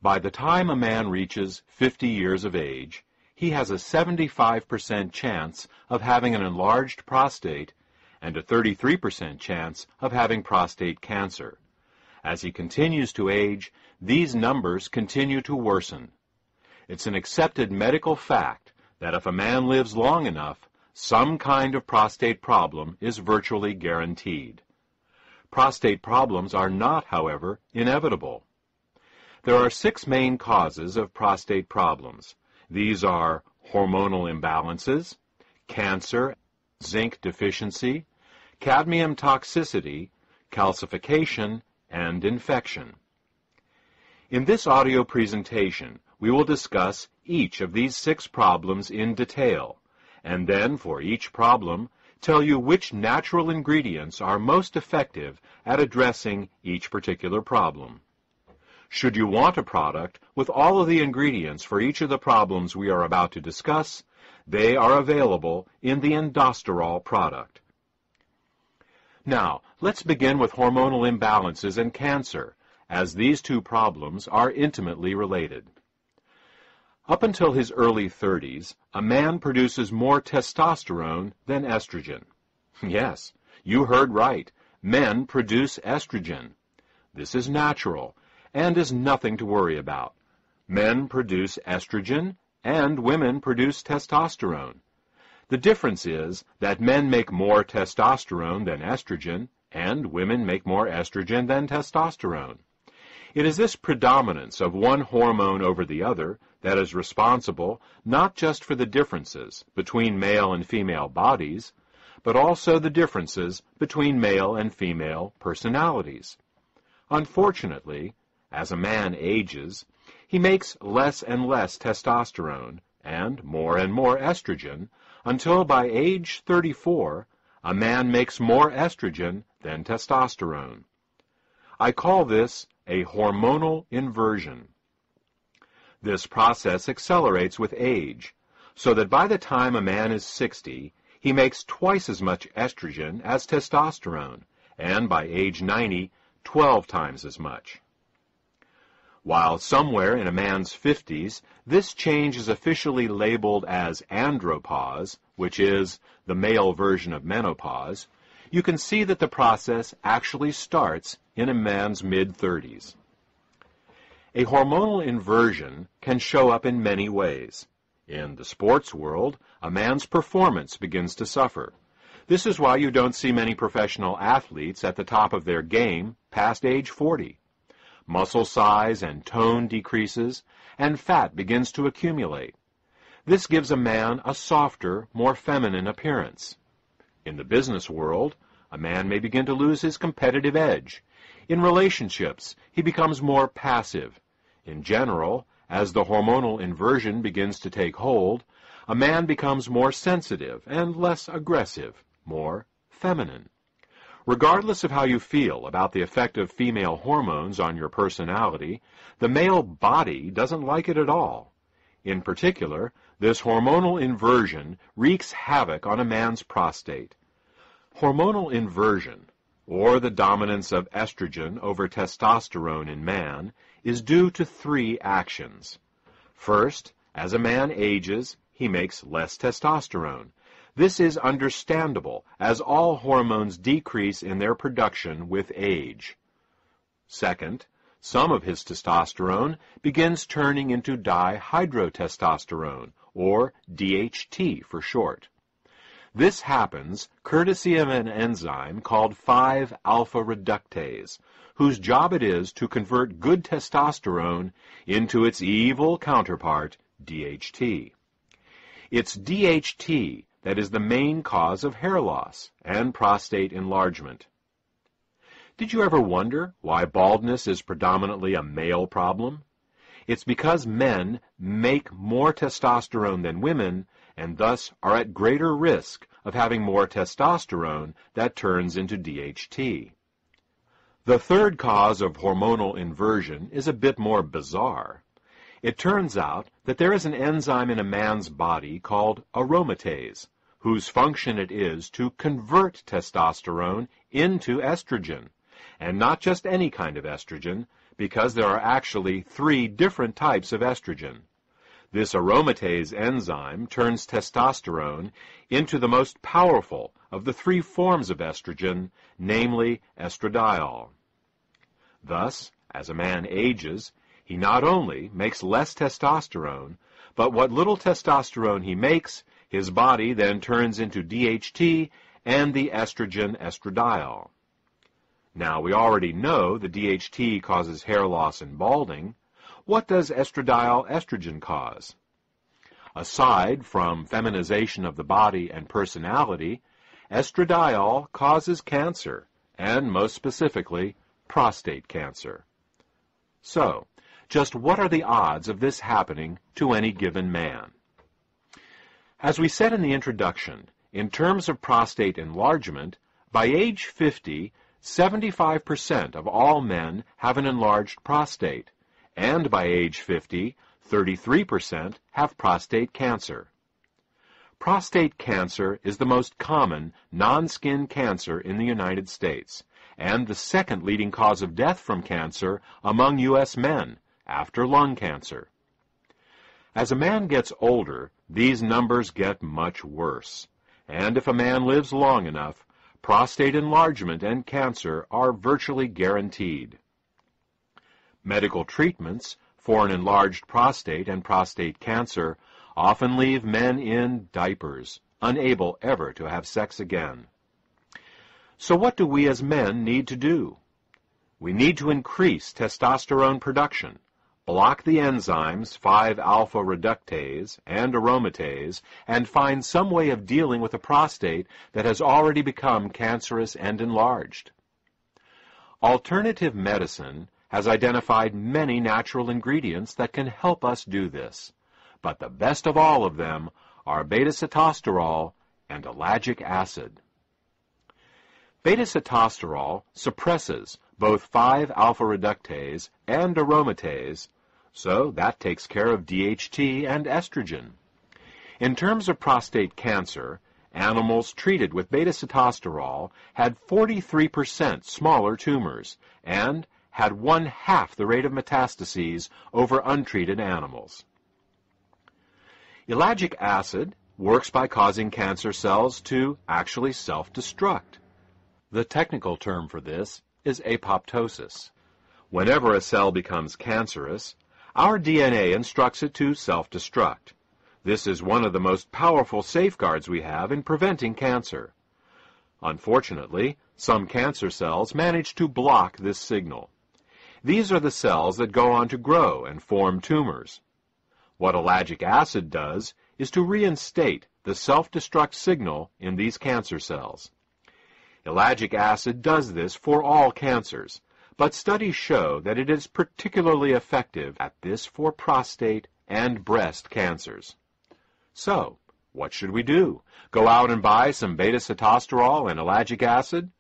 By the time a man reaches 50 years of age, he has a 75% chance of having an enlarged prostate and a 33% chance of having prostate cancer. As he continues to age, these numbers continue to worsen. It's an accepted medical fact that if a man lives long enough, some kind of prostate problem is virtually guaranteed. Prostate problems are not, however, inevitable. There are 6 main causes of prostate problems. These are hormonal imbalances, cancer, zinc deficiency, cadmium toxicity, calcification, and infection. In this audio presentation, we will discuss each of these 6 problems in detail, and then for each problem, tell you which natural ingredients are most effective at addressing each particular problem. Should you want a product with all of the ingredients for each of the problems we are about to discuss, they are available in the Sitosterol product. Now, let's begin with hormonal imbalances and cancer, as these 2 problems are intimately related. Up until his early 30s, a man produces more testosterone than estrogen. Yes, you heard right. Men produce estrogen. This is natural and is nothing to worry about. Men produce estrogen and women produce testosterone. The difference is that men make more testosterone than estrogen and women make more estrogen than testosterone. It is this predominance of one hormone over the other that is responsible not just for the differences between male and female bodies, but also the differences between male and female personalities. Unfortunately, as a man ages, he makes less and less testosterone and more estrogen until by age 34, a man makes more estrogen than testosterone. I call this a hormonal inversion. This process accelerates with age, so that by the time a man is 60, he makes twice as much estrogen as testosterone, and by age 90, 12 times as much. While somewhere in a man's 50s, this change is officially labeled as andropause, which is the male version of menopause, you can see that the process actually starts in a man's mid-30s. A hormonal inversion can show up in many ways. In the sports world, a man's performance begins to suffer. This is why you don't see many professional athletes at the top of their game past age 40. Muscle size and tone decreases, and fat begins to accumulate. This gives a man a softer, more feminine appearance. In the business world, a man may begin to lose his competitive edge. In relationships, he becomes more passive. In general, as the hormonal inversion begins to take hold, a man becomes more sensitive and less aggressive, more feminine. Regardless of how you feel about the effect of female hormones on your personality, the male body doesn't like it at all. In particular, this hormonal inversion wreaks havoc on a man's prostate. Hormonal inversion, or the dominance of estrogen over testosterone in man, is due to 3 actions. First, as a man ages, he makes less testosterone. This is understandable, as all hormones decrease in their production with age. Second, some of his testosterone begins turning into dihydrotestosterone, or DHT for short. This happens courtesy of an enzyme called 5-alpha reductase, whose job it is to convert good testosterone into its evil counterpart, DHT. It's DHT that is the main cause of hair loss and prostate enlargement. Did you ever wonder why baldness is predominantly a male problem? It's because men make more testosterone than women and thus are at greater risk of having more testosterone that turns into DHT. The third cause of hormonal inversion is a bit more bizarre. It turns out that there is an enzyme in a man's body called aromatase, whose function it is to convert testosterone into estrogen, and not just any kind of estrogen, because there are actually 3 different types of estrogen. This aromatase enzyme turns testosterone into the most powerful of the 3 forms of estrogen, namely estradiol. Thus, as a man ages, he not only makes less testosterone, but what little testosterone he makes, his body then turns into DHT and the estrogen estradiol. Now, we already know the DHT causes hair loss and balding. What does estradiol estrogen cause? Aside from feminization of the body and personality, estradiol causes cancer, and most specifically, prostate cancer. So, just what are the odds of this happening to any given man? As we said in the introduction, in terms of prostate enlargement, by age 50, 75% of all men have an enlarged prostate, and by age 50, 33% have prostate cancer. Prostate cancer is the most common non-skin cancer in the United States, and the second leading cause of death from cancer among U.S. men, after lung cancer. As a man gets older, these numbers get much worse, and if a man lives long enough, prostate enlargement and cancer are virtually guaranteed. Medical treatments for an enlarged prostate and prostate cancer often leave men in diapers, unable ever to have sex again. So what do we as men need to do? We need to increase testosterone production, block the enzymes 5-alpha reductase and aromatase, and find some way of dealing with a prostate that has already become cancerous and enlarged. Alternative medicine has identified many natural ingredients that can help us do this, but the best of all of them are beta-sitosterol and ellagic acid. Beta-sitosterol suppresses both 5-alpha reductase and aromatase, so that takes care of DHT and estrogen. In terms of prostate cancer, animals treated with beta-sitosterol had 43% smaller tumors and had 1/2 the rate of metastases over untreated animals. Ellagic acid works by causing cancer cells to actually self-destruct. The technical term for this is apoptosis. Whenever a cell becomes cancerous, our DNA instructs it to self-destruct. This is one of the most powerful safeguards we have in preventing cancer. Unfortunately, some cancer cells manage to block this signal. These are the cells that go on to grow and form tumors. What ellagic acid does is to reinstate the self-destruct signal in these cancer cells. Ellagic acid does this for all cancers, but studies show that it is particularly effective at this for prostate and breast cancers. So, what should we do? Go out and buy some beta-sitosterol and ellagic acid?